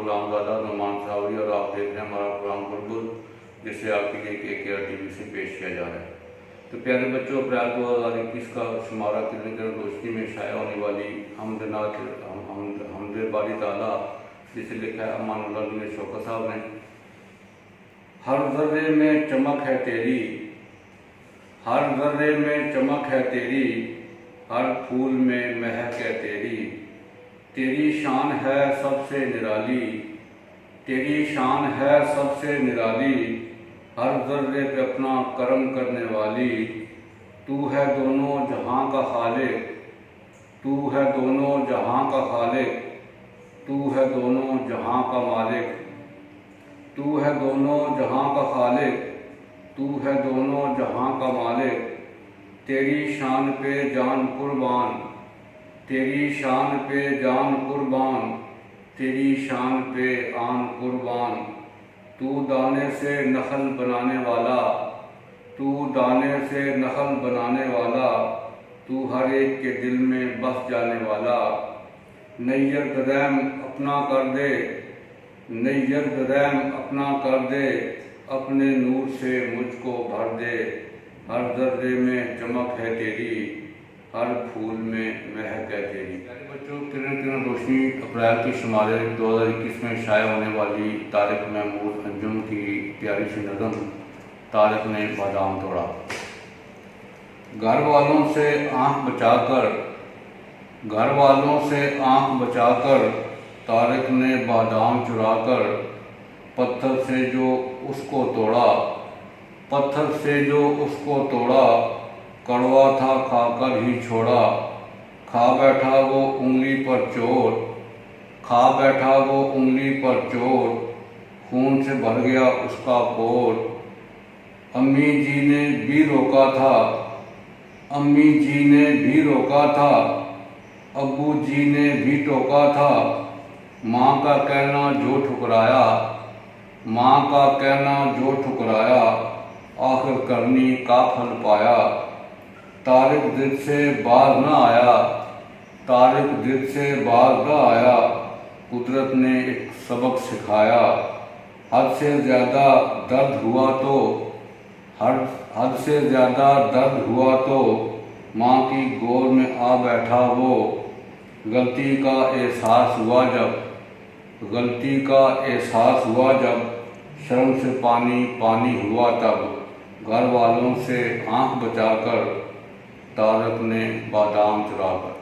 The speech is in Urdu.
غلام زادہ نعمان صاحبی اور آپ دیکھ رہے ہیں ہمارا پروگرام بلبل، جسے آپ کے لیے KKR TV سے پیش کیا جا رہا ہے۔ تو پیارے بچوں، اپریل 2021 کا شمارہ کرنے کی روشنی میں شائع ہونے والی حمد باری تعالیٰ، جسے لکھا ہے امان اللہ نے شوکت صاحب نے۔ ہر ذرے میں چمک ہے تیری، ہر ذرے میں چمک ہے تیری، ہر پھول میں مہک ہے تیری، تیری شان ہے سب سے نرالی، تیری شان ہے سب سے نرالی، ہر ذرے پہ اپنا کرم کرنے والی، تو ہے دونوں جہاں کا خالق، تو ہے دونوں جہاں کا خالق، تو ہے دونوں جہاں کا مالک، تو ہے دونوں جہاں کا خالق، تو ہے دونوں جہاں کا مالک، تیری شان پہ جان قربان، تیری شان پہ جان قربان، تیری شان پہ آن قربان، تو دانے سے نخل بنانے والا، تو دانے سے نخل بنانے والا، تو ہر ایک کے دل میں بس جانے والا، نیر گدیم اپنا کر دے، نیر گدیم اپنا کر دے، اپنے نور سے مجھ کو بھر دے، ہر ذرے میں چمک ہے تیری، ہر پھول میں مہک ہے تیری۔ پیارے بچوں، کرن کرن روشنی اپریل کے شمارے 2021 میں شائع ہونے والی طارق محمود انجم کی پیاری سی نظم طارق نے بادام توڑا۔ گھر والوں سے آنکھ بچا کر، گھر والوں سے آنکھ بچا کر، طارق نے بادام چرا کر، پتھر سے جو اس کو توڑا، پتھر سے جو اس کو توڑا، کڑوا تھا کھا کر ہی چھوڑا، کھا بیٹھا وہ انگلی پر چوٹ، کھا بیٹھا وہ انگلی پر چوٹ، خون سے بھر گیا اس کا کوٹ، امی جی نے بھی روکا تھا، امی جی نے بھی روکا تھا، ابو جی نے بھی ٹوکا تھا، ماں کا کہنا جو ٹھکرایا، ماں کا کہنا جو ٹھکرایا، آخر کرنی کا پھل پایا، طارق ضد سے باز نہ آیا، طارق ضد سے باز نہ آیا، قدرت نے ایک سبق سکھایا، حد سے زیادہ درد ہوا تو، حد سے زیادہ درد ہوا تو، ماں کی گود میں آ بیٹھا وہ، غلطی کا احساس ہوا جب، غلطی کا احساس ہوا جب، شرم سے پانی پانی ہوا تب، گھر والوں سے آنکھ بچا کر، طارق نے بادام چرا کر۔